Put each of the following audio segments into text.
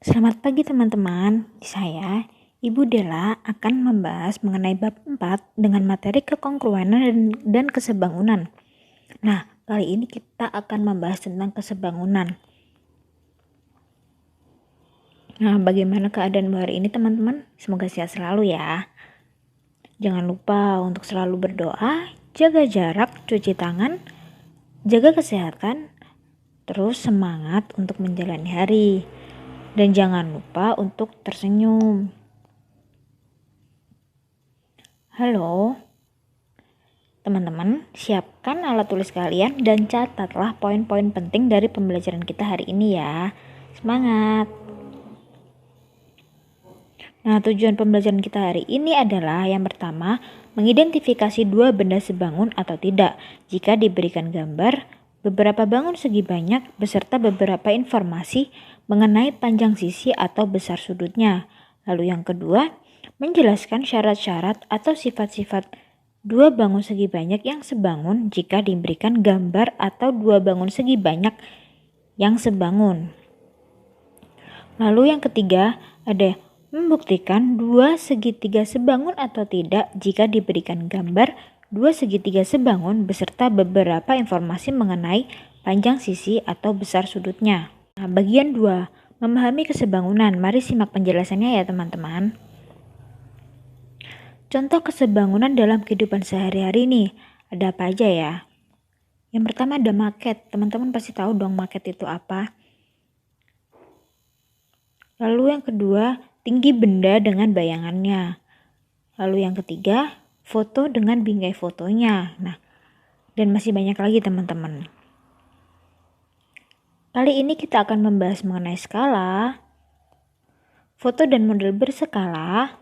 Selamat pagi teman-teman, saya Ibu Dela akan membahas mengenai bab 4 dengan materi kekongruenan dan kesebangunan. Nah, kali ini kita akan membahas tentang kesebangunan. Nah, bagaimana keadaan hari ini teman-teman? Semoga sehat selalu ya. Jangan lupa untuk selalu berdoa, jaga jarak, cuci tangan, jaga kesehatan, terus semangat untuk menjalani hari. Dan jangan lupa untuk tersenyum. Halo, teman-teman, siapkan alat tulis kalian dan catatlah poin-poin penting dari pembelajaran kita hari ini ya. Semangat! Nah, tujuan pembelajaran kita hari ini adalah yang pertama, mengidentifikasi dua benda sebangun atau tidak. Jika diberikan gambar, beberapa bangun segi banyak beserta beberapa informasi mengenai panjang sisi atau besar sudutnya. Lalu yang kedua, menjelaskan syarat-syarat atau sifat-sifat dua bangun segi banyak yang sebangun jika diberikan gambar atau dua bangun segi banyak yang sebangun. Lalu yang ketiga, ada membuktikan dua segitiga sebangun atau tidak jika diberikan gambar dua segitiga sebangun beserta beberapa informasi mengenai panjang sisi atau besar sudutnya. Nah, bagian 2, memahami kesebangunan. Mari simak penjelasannya ya teman-teman. Contoh kesebangunan dalam kehidupan sehari-hari nih, ada apa aja ya? Yang pertama ada maket. Teman-teman pasti tahu dong maket itu apa. Lalu yang kedua, tinggi benda dengan bayangannya. Lalu yang ketiga, foto dengan bingkai fotonya. Nah, dan masih banyak lagi teman-teman. Kali ini kita akan membahas mengenai skala, foto dan model berskala,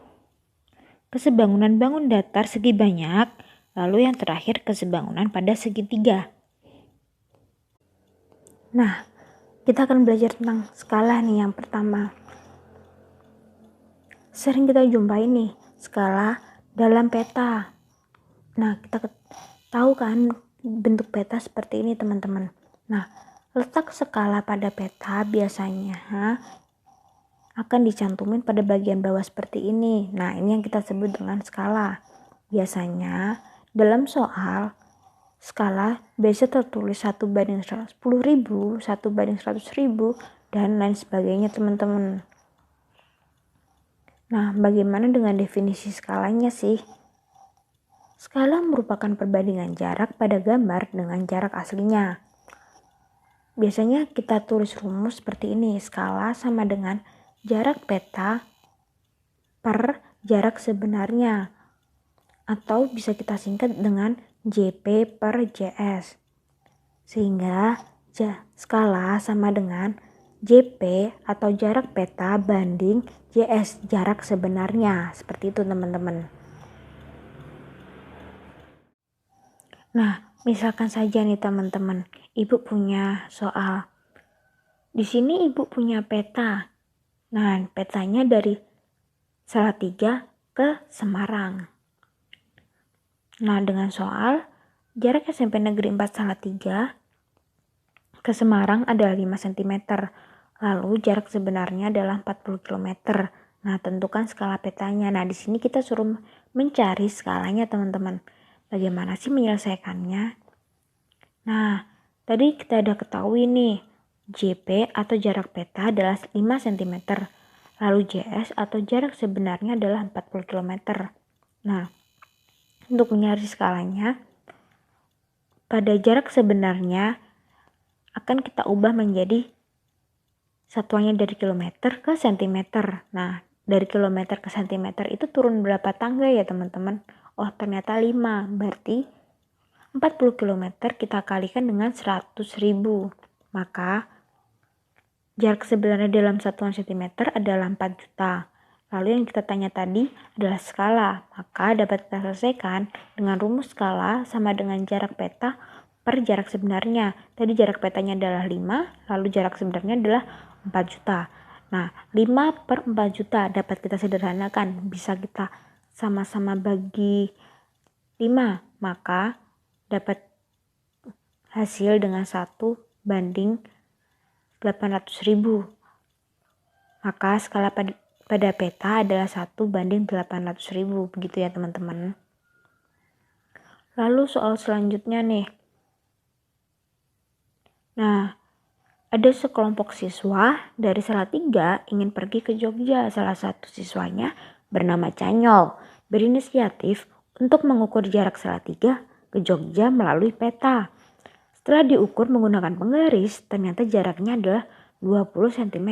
kesebangunan bangun datar segi banyak, lalu yang terakhir kesebangunan pada segitiga. Nah, kita akan belajar tentang skala nih yang pertama. Sering kita jumpai nih skala dalam peta. Nah, kita tahu kan bentuk peta seperti ini teman-teman. Nah, letak skala pada peta biasanya akan dicantumin pada bagian bawah seperti ini. Nah, ini yang kita sebut dengan skala. Biasanya dalam soal skala biasa tertulis 1/110.000, 1/100.000, dan lain sebagainya teman-teman. Nah, bagaimana dengan definisi skalanya sih? Skala merupakan perbandingan jarak pada gambar dengan jarak aslinya. Biasanya kita tulis rumus seperti ini. Skala sama dengan jarak peta per jarak sebenarnya. Atau bisa kita singkat dengan JP per JS. Sehingga skala sama dengan JP atau jarak peta banding JS jarak sebenarnya. Seperti itu teman-teman. Nah, misalkan saja nih teman-teman, Ibu punya soal. Di sini Ibu punya peta. Nah, petanya dari Salatiga ke Semarang. Nah, dengan soal jarak SMP Negeri 4 Salatiga ke Semarang adalah 5 cm. Lalu jarak sebenarnya adalah 40 km. Nah, tentukan skala petanya. Nah, di sini kita suruh mencari skalanya, teman-teman. Bagaimana sih menyelesaikannya? Nah, tadi kita udah ketahui nih, JP atau jarak peta adalah 5 cm. Lalu JS atau jarak sebenarnya adalah 40 km. Nah, untuk mencari skalanya, pada jarak sebenarnya akan kita ubah menjadi satuannya dari kilometer ke sentimeter. Nah, dari kilometer ke sentimeter itu turun berapa tangga ya teman-teman? Oh, ternyata 5. Berarti 40 km kita kalikan dengan 100.000. Maka jarak sebenarnya dalam satuan sentimeter adalah 4 juta. Lalu yang kita tanya tadi adalah skala. Maka dapat kita selesaikan dengan rumus skala sama dengan jarak peta per jarak sebenarnya. Tadi jarak petanya adalah 5, lalu jarak sebenarnya adalah 4 juta. Nah, 5 per 4 juta dapat kita sederhanakan. Bisa kita sama-sama bagi 5. Maka dapat hasil dengan 1 banding 800.000. Maka skala pada peta adalah 1:800.000, begitu ya teman-teman. Lalu soal selanjutnya nih. Nah, ada sekelompok siswa dari Salatiga ingin pergi ke Jogja. Salah satu siswanya bernama Canyol berinisiatif untuk mengukur jarak Salatiga ke Jogja melalui peta. Setelah diukur menggunakan penggaris, ternyata jaraknya adalah 20 cm.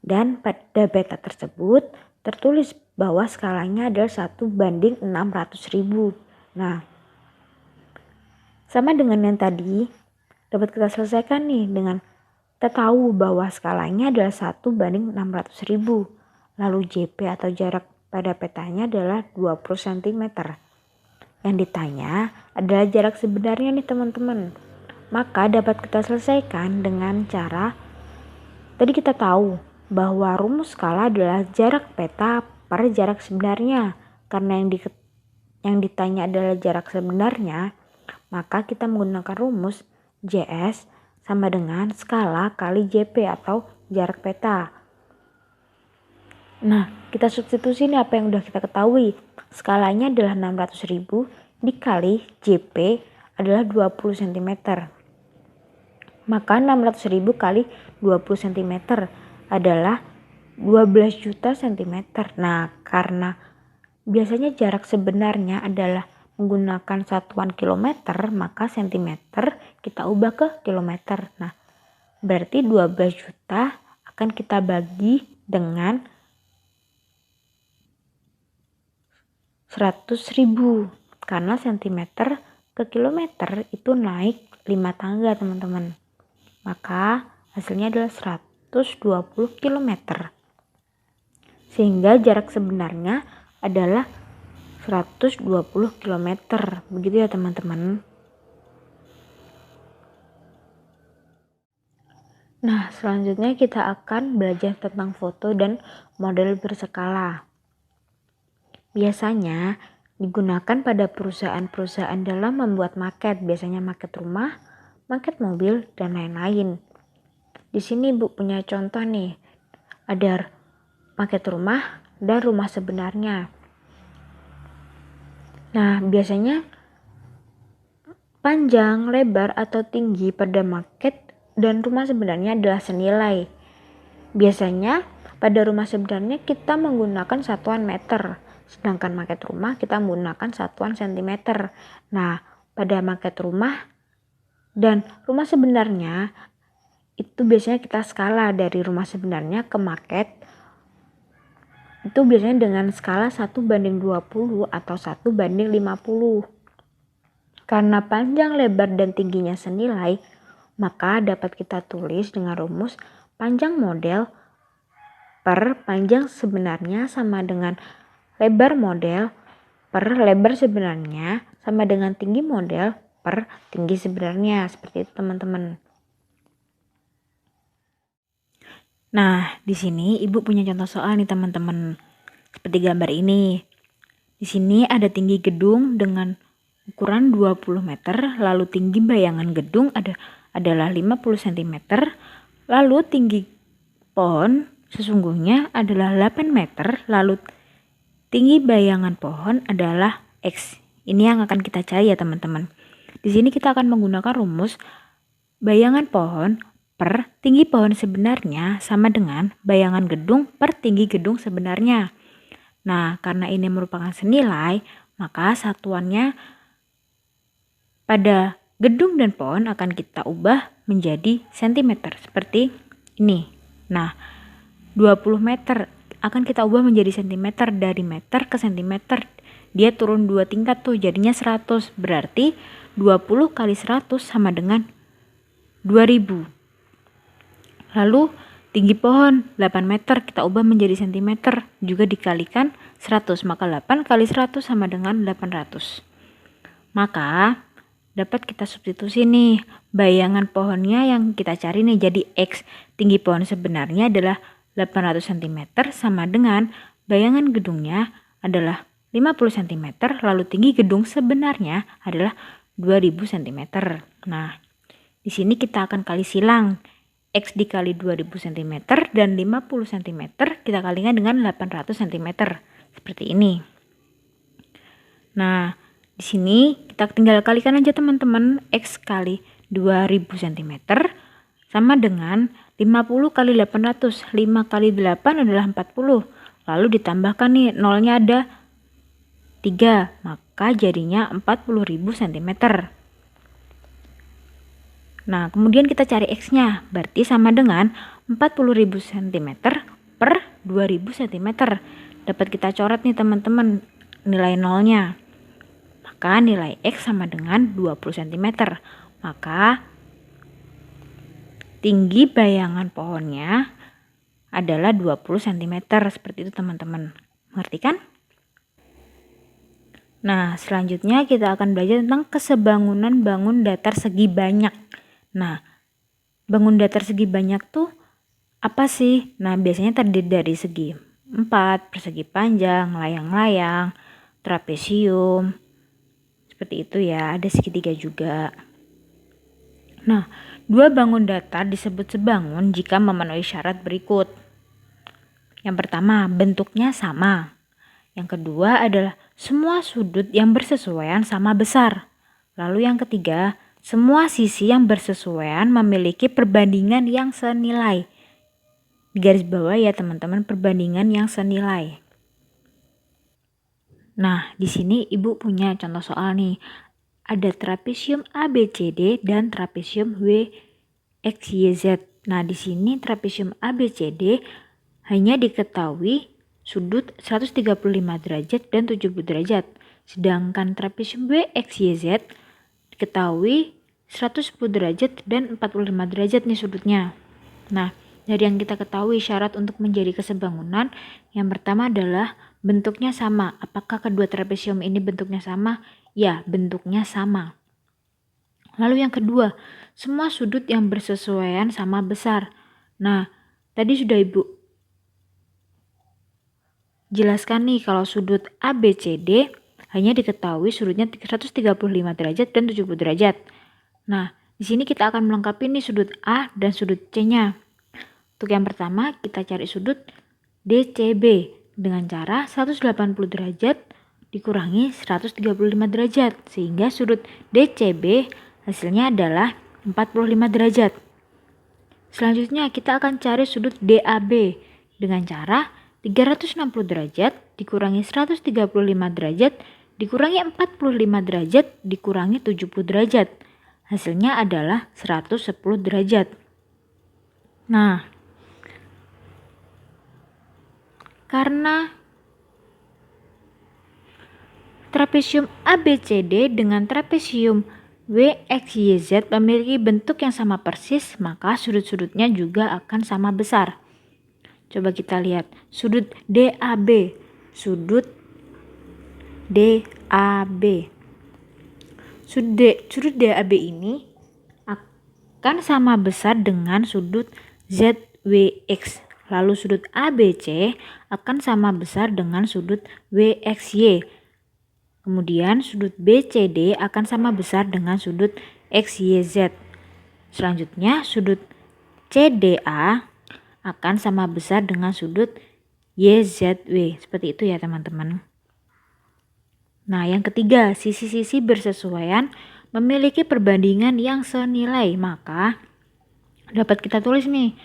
Dan pada peta tersebut tertulis bahwa skalanya adalah 1:600.000. Nah, sama dengan yang tadi, dapat kita selesaikan nih dengan kita tahu bahwa skalanya adalah 1:600.000. Lalu JP atau jarak pada petanya adalah 20 cm. Yang ditanya adalah jarak sebenarnya nih teman-teman. Maka dapat kita selesaikan dengan cara, tadi kita tahu bahwa rumus skala adalah jarak peta per jarak sebenarnya. Karena yang ditanya adalah jarak sebenarnya, maka kita menggunakan rumus JS sama dengan skala kali JP atau jarak peta. Nah, kita substitusi nih apa yang udah kita ketahui. Skalanya adalah 600.000 dikali JP adalah 20 cm. Maka 600.000 kali 20 cm adalah 12 juta cm. Nah, karena biasanya jarak sebenarnya adalah menggunakan satuan kilometer, maka centimeter kita ubah ke kilometer. Nah, berarti 12 juta akan kita bagi dengan 100.000. Karena centimeter ke kilometer itu naik 5 tangga teman-teman. Maka hasilnya adalah 120 km. Sehingga jarak sebenarnya adalah 120 km. Begitu ya teman-teman. Nah, selanjutnya kita akan belajar tentang foto dan model berskala. Biasanya digunakan pada perusahaan-perusahaan dalam membuat maket, biasanya maket rumah, maket mobil, dan lain-lain. Di sini Ibu punya contoh nih, ada maket rumah dan rumah sebenarnya. Nah, biasanya panjang, lebar, atau tinggi pada maket dan rumah sebenarnya adalah senilai. Biasanya pada rumah sebenarnya kita menggunakan satuan meter, sedangkan maket rumah kita menggunakan satuan centimeter. Nah, pada maket rumah dan rumah sebenarnya itu biasanya kita skala dari rumah sebenarnya ke maket. Itu biasanya dengan skala 1:20 atau 1:50. Karena panjang, lebar, dan tingginya senilai, maka dapat kita tulis dengan rumus panjang model per panjang sebenarnya sama dengan lebar model per lebar sebenarnya sama dengan tinggi model per tinggi sebenarnya. Seperti itu teman-teman. Nah, di sini Ibu punya contoh soal nih teman-teman. Seperti gambar ini. Di sini ada tinggi gedung dengan ukuran 20 meter, lalu tinggi bayangan gedung adalah 50 cm, lalu tinggi pohon sesungguhnya adalah 8 meter, lalu tinggi bayangan pohon adalah X. Ini yang akan kita cari ya teman-teman. Di sini kita akan menggunakan rumus bayangan pohon per tinggi pohon sebenarnya sama dengan bayangan gedung per tinggi gedung sebenarnya. Nah, karena ini merupakan senilai, maka satuannya pada gedung dan pohon akan kita ubah menjadi cm seperti ini. Nah, 20 meter akan kita ubah menjadi cm, dari meter ke cm. Dia turun 2 tingkat tuh, jadinya 100. Berarti 20 kali 100 sama dengan 2000. Lalu tinggi pohon 8 meter kita ubah menjadi cm, juga dikalikan 100, maka 8 kali 100 sama dengan 800. Maka dapat kita substitusi nih, bayangan pohonnya yang kita cari nih jadi X. Tinggi pohon sebenarnya adalah 800 cm sama dengan bayangan gedungnya adalah 50 cm, lalu tinggi gedung sebenarnya adalah 2000 cm. Nah, di sini kita akan kali silang. X dikali 2000 cm dan 50 cm kita kalikan dengan 800 cm. Seperti ini. Nah, di sini kita tinggal kalikan aja teman-teman. X kali 2000 cm sama dengan 50 kali 800. 5 kali 8 adalah 40. Lalu ditambahkan nih, nolnya ada 3, maka jadinya 40.000 cm. Nah, kemudian kita cari X-nya, berarti sama dengan 40.000 cm per 2000 cm. Dapat kita coret nih teman-teman nilai nolnya. Maka nilai X sama dengan 20 cm. Maka tinggi bayangan pohonnya adalah 20 cm. Seperti itu teman-teman. Mengerti kan? Nah, selanjutnya kita akan belajar tentang kesebangunan bangun datar segi banyak. Nah, bangun datar segi banyak tuh apa sih? Nah, biasanya terdiri dari segi 4, persegi panjang, layang-layang, trapesium. Seperti itu ya, ada segitiga juga. Nah, dua bangun datar disebut sebangun jika memenuhi syarat berikut. Yang pertama, bentuknya sama. Yang kedua adalah semua sudut yang bersesuaian sama besar. Lalu yang ketiga, semua sisi yang bersesuaian memiliki perbandingan yang senilai. Di garis bawah ya teman-teman, perbandingan yang senilai. Nah, di sini Ibu punya contoh soal nih. Ada trapesium ABCD dan trapesium WXYZ. Nah, di sini trapesium ABCD hanya diketahui sudut 135 derajat dan 70 derajat. Sedangkan trapesium WXYZ diketahui 110 derajat dan 45 derajat nih sudutnya. Nah, dari yang kita ketahui syarat untuk menjadi kesebangunan, yang pertama adalah bentuknya sama. Apakah kedua trapesium ini bentuknya sama? Ya, bentuknya sama. Lalu yang kedua, semua sudut yang bersesuaian sama besar. Nah, tadi sudah Ibu jelaskan nih kalau sudut ABCD hanya diketahui sudutnya 135 derajat dan 70 derajat. Nah, di sini kita akan melengkapi nih sudut A dan sudut C-nya. Untuk yang pertama, kita cari sudut DCB dengan cara 180 derajat dikurangi 135 derajat. Sehingga sudut DCB hasilnya adalah 45 derajat. Selanjutnya, kita akan cari sudut DAB dengan cara 360 derajat dikurangi 135 derajat dikurangi 45 derajat dikurangi 70 derajat. Hasilnya adalah 110 derajat. Nah, karena trapesium ABCD dengan trapesium WXYZ memiliki bentuk yang sama persis, maka sudut-sudutnya juga akan sama besar. Coba kita lihat sudut DAB. Sudut DAB. Sudut DAB ini akan sama besar dengan sudut ZWX. Lalu sudut ABC akan sama besar dengan sudut WXY. Kemudian sudut BCD akan sama besar dengan sudut XYZ. Selanjutnya sudut CDA akan sama besar dengan sudut YZW. Seperti itu ya teman-teman. Nah, yang ketiga, sisi-sisi bersesuaian memiliki perbandingan yang senilai. Maka dapat kita tulis nih,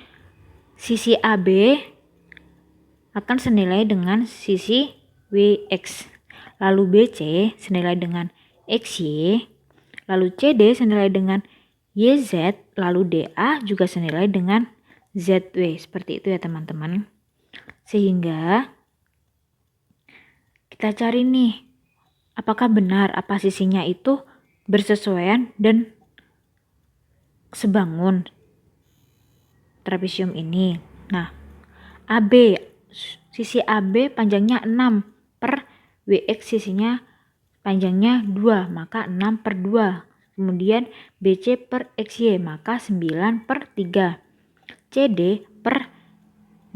sisi AB akan senilai dengan sisi WX. Lalu BC senilai dengan XY. Lalu CD senilai dengan YZ. Lalu DA juga senilai dengan ZW. Seperti itu ya teman-teman. Sehingga kita cari nih, apakah benar apa sisinya itu bersesuaian dan sebangun trapesium ini. Nah, AB, sisi AB panjangnya 6 per WX sisinya panjangnya 2, maka 6 per 2. Kemudian BC per XY, maka 9 per 3. CD per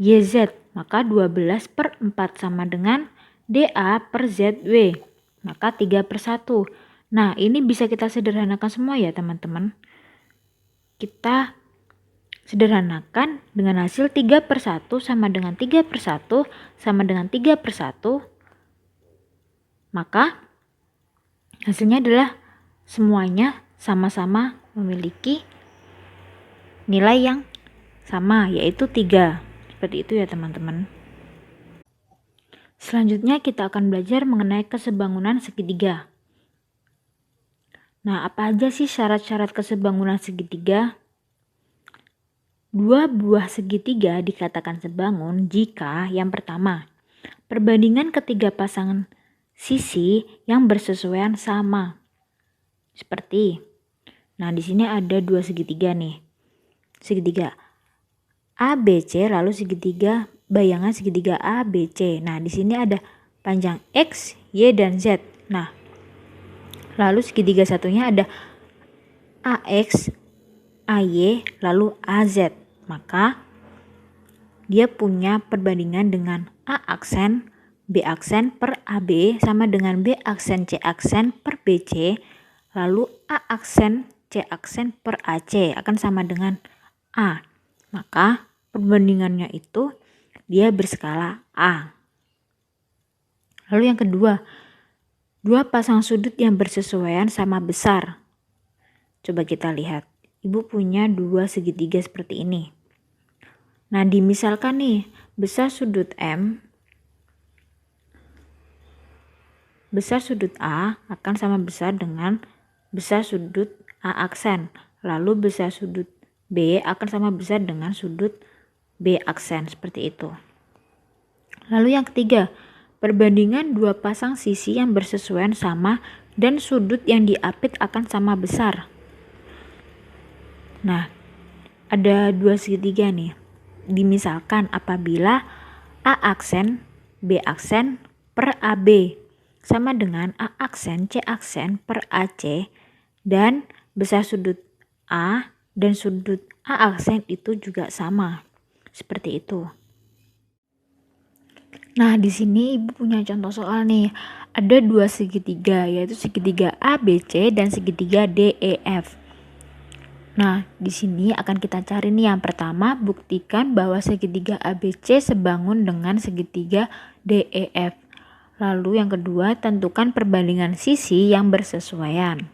YZ, maka 12 per 4 sama dengan DA per ZW, maka 3 per 1. Nah, ini bisa kita sederhanakan semua ya teman-teman. Kita Sederhanakan dengan hasil 3/1 sama dengan 3/1 sama dengan 3/1. Maka hasilnya adalah semuanya sama-sama memiliki nilai yang sama, yaitu 3. Seperti itu ya teman-teman. Selanjutnya kita akan belajar mengenai kesebangunan segitiga. Nah, apa aja sih syarat-syarat kesebangunan segitiga? Dua buah segitiga dikatakan sebangun jika yang pertama, perbandingan ketiga pasangan sisi yang bersesuaian sama. Seperti, nah di sini ada dua segitiga nih. Segitiga ABC lalu segitiga bayangan segitiga ABC. Nah, di sini ada panjang X, Y, dan Z. Nah, lalu segitiga satunya ada AX, AY, lalu AZ. Maka dia punya perbandingan dengan A aksen, B aksen per AB sama dengan B aksen, C aksen per BC, lalu A aksen, C aksen per AC akan sama dengan A. Maka perbandingannya itu dia berskala A. Lalu yang kedua, dua pasang sudut yang bersesuaian sama besar. Coba kita lihat, ibu punya dua segitiga seperti ini. Nah, dimisalkan nih, besar sudut M, besar sudut A akan sama besar dengan besar sudut A aksen. Lalu besar sudut B akan sama besar dengan sudut B aksen, seperti itu. Lalu yang ketiga, perbandingan dua pasang sisi yang bersesuaian sama dan sudut yang diapit akan sama besar. Nah, ada dua segitiga nih. Dimisalkan apabila A aksen, B aksen per AB sama dengan A aksen, C aksen per AC, dan besar sudut A dan sudut A aksen itu juga sama. Seperti itu. Nah, di sini ibu punya contoh soal nih. Ada dua segitiga, yaitu segitiga ABC dan segitiga DEF. Nah, di sini akan kita cari nih yang pertama, buktikan bahwa segitiga ABC sebangun dengan segitiga DEF. Lalu yang kedua, tentukan perbandingan sisi yang bersesuaian.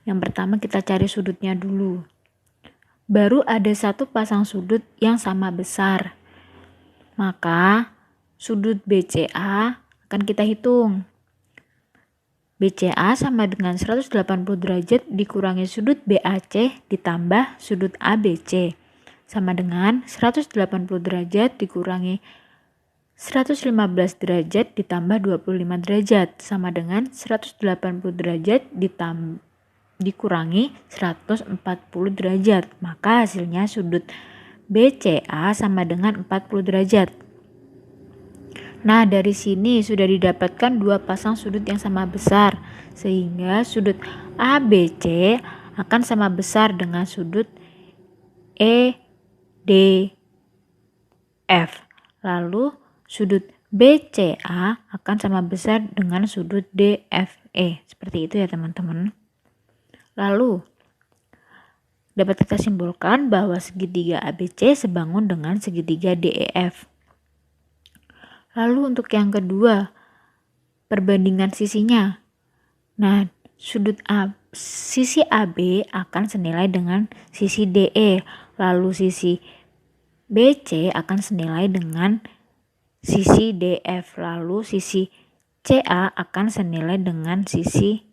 Yang pertama kita cari sudutnya dulu. Baru ada satu pasang sudut yang sama besar. Maka sudut BCA akan kita hitung. BCA sama dengan 180 derajat dikurangi sudut BAC ditambah sudut ABC sama dengan 180 derajat dikurangi 115 derajat ditambah 25 derajat sama dengan 180 derajat dikurangi 140 derajat. Maka hasilnya sudut BCA sama dengan 40 derajat. Nah, dari sini sudah didapatkan dua pasang sudut yang sama besar, sehingga sudut ABC akan sama besar dengan sudut EDF. Lalu sudut BCA akan sama besar dengan sudut DFE. Seperti itu ya teman-teman. Lalu dapat kita simpulkan bahwa segitiga ABC sebangun dengan segitiga DEF. Lalu untuk yang kedua, perbandingan sisinya. Nah, sisi AB akan senilai dengan sisi DE. Lalu sisi BC akan senilai dengan sisi DF. Lalu sisi CA akan senilai dengan sisi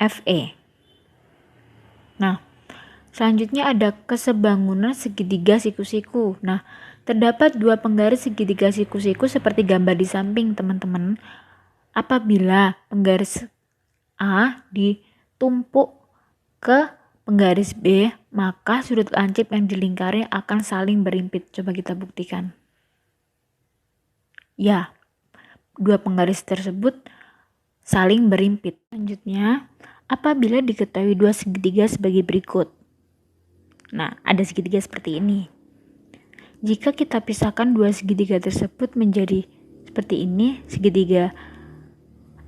FE. Nah, selanjutnya ada kesebangunan segitiga siku-siku. Nah, terdapat dua penggaris segitiga siku-siku seperti gambar di samping, teman-teman. Apabila penggaris A ditumpuk ke penggaris B, maka sudut lancip yang dilingkari akan saling berimpit. Coba kita buktikan. Ya, dua penggaris tersebut saling berimpit. Selanjutnya, apabila diketahui dua segitiga sebagai berikut. Nah, ada segitiga seperti ini. Jika kita pisahkan dua segitiga tersebut menjadi seperti ini, segitiga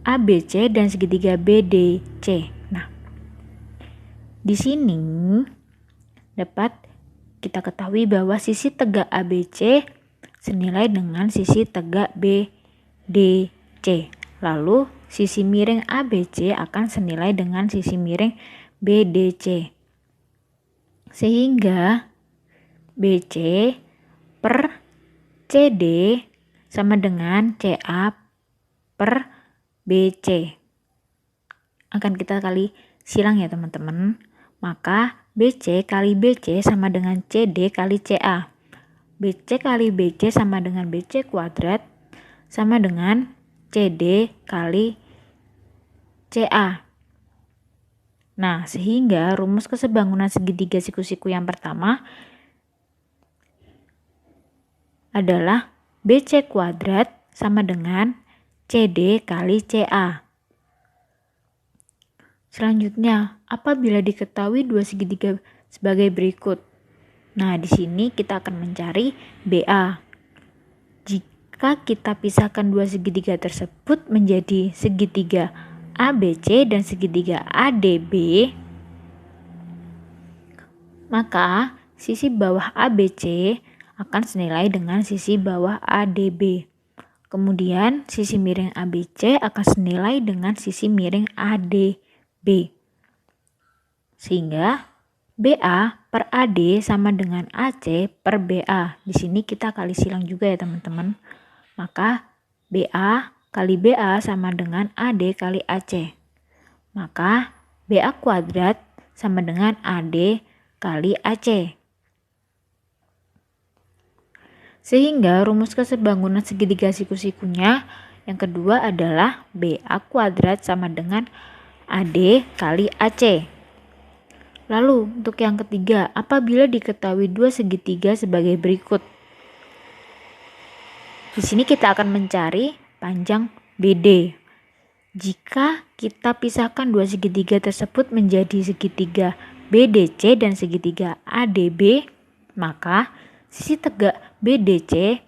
ABC dan segitiga BDC. Nah, Di sini dapat kita ketahui bahwa sisi tegak ABC senilai dengan sisi tegak BDC. Lalu sisi miring ABC akan senilai dengan sisi miring BDC. Sehingga BC per CD sama dengan CA per BC. Akan kita kali silang ya teman-teman. Maka BC kali BC sama dengan CD kali CA. BC kali BC sama dengan BC kuadrat sama dengan CD kali CA. Nah, sehingga rumus kesebangunan segitiga siku-siku yang pertama adalah BC kuadrat sama dengan CD kali CA. Selanjutnya, apabila diketahui dua segitiga sebagai berikut. Nah, di sini kita akan mencari BA. Jika kita pisahkan dua segitiga tersebut menjadi segitiga ABC dan segitiga ADB, maka sisi bawah ABC akan senilai dengan sisi bawah ADB. Kemudian sisi miring ABC akan senilai dengan sisi miring ADB. Sehingga BA per AD sama dengan AC per BA. Di sini kita kali silang juga ya teman-teman. Maka BA kali BA sama dengan AD kali AC. Maka BA kuadrat sama dengan AD kali AC. Sehingga rumus kesebangunan segitiga siku-sikunya yang kedua adalah BA kuadrat sama dengan AD kali AC. Lalu untuk yang ketiga, apabila diketahui dua segitiga sebagai berikut. Di sini kita akan mencari panjang BD. Jika kita pisahkan dua segitiga tersebut menjadi segitiga BDC dan segitiga ADB, maka sisi tegak BDC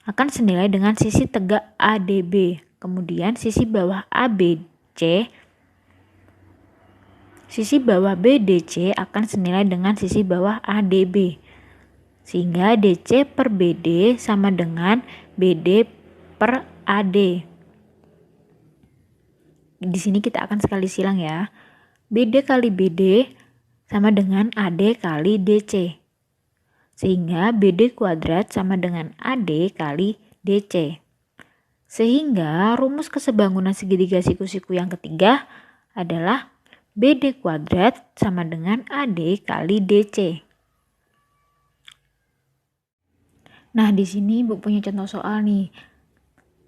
akan senilai dengan sisi tegak ADB. Kemudian sisi bawah BDC akan senilai dengan sisi bawah ADB. Sehingga DC per BD sama dengan BD per AD. Di sini kita akan sekali silang ya. BD kali BD sama dengan AD kali DC. Sehingga BD kuadrat sama dengan AD kali DC. Sehingga rumus kesebangunan segitiga siku-siku yang ketiga adalah BD kuadrat sama dengan AD kali DC. Nah, di sini Ibu punya contoh soal nih.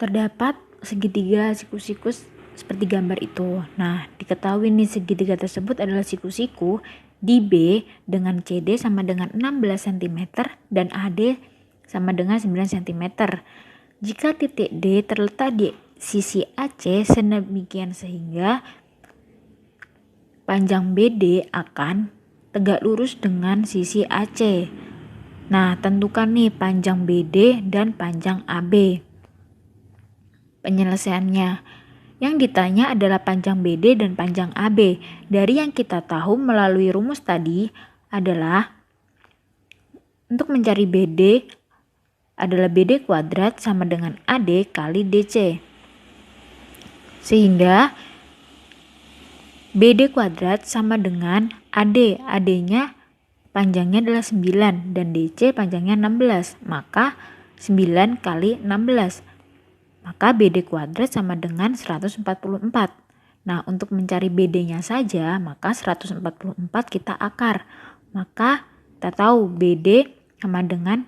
Terdapat segitiga siku-siku seperti gambar itu. Nah, diketahui nih segitiga tersebut adalah siku-siku di B dengan CD sama dengan 16 cm dan AD sama dengan 9 cm. Jika titik D terletak di sisi AC sedemikian sehingga panjang BD akan tegak lurus dengan sisi AC. Nah, tentukan nih panjang BD dan panjang AB. Penyelesaiannya, yang ditanya adalah panjang BD dan panjang AB. Dari yang kita tahu melalui rumus tadi adalah untuk mencari BD adalah BD kuadrat sama dengan AD kali DC. Sehingga BD kuadrat sama dengan AD. AD-nya panjangnya adalah 9 dan DC panjangnya 16. Maka 9 kali 16. Maka BD kuadrat sama dengan 144. Nah, untuk mencari BD-nya saja, maka 144 kita akar. Maka kita tahu BD sama dengan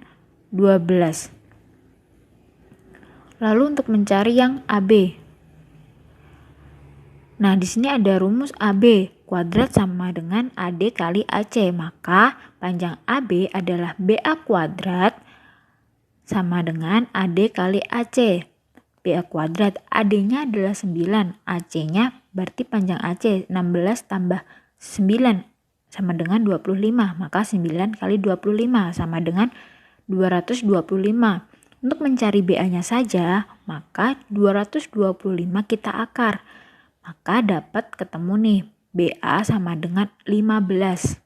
12. Lalu untuk mencari yang AB. Nah, di sini ada rumus AB kuadrat sama dengan AD kali AC. Maka panjang AB adalah BA kuadrat sama dengan AD kali AC. BA kuadrat AD-nya adalah 9, AC-nya berarti panjang AC 16 tambah 9 sama dengan 25. Maka 9 kali 25 sama dengan 225. Untuk mencari BA-nya saja, maka 225 kita akar. Maka dapat ketemu nih BA sama dengan 15.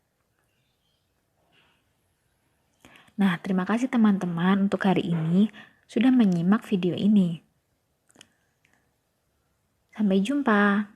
Nah, terima kasih teman-teman untuk hari ini sudah menyimak video ini. Sampai jumpa.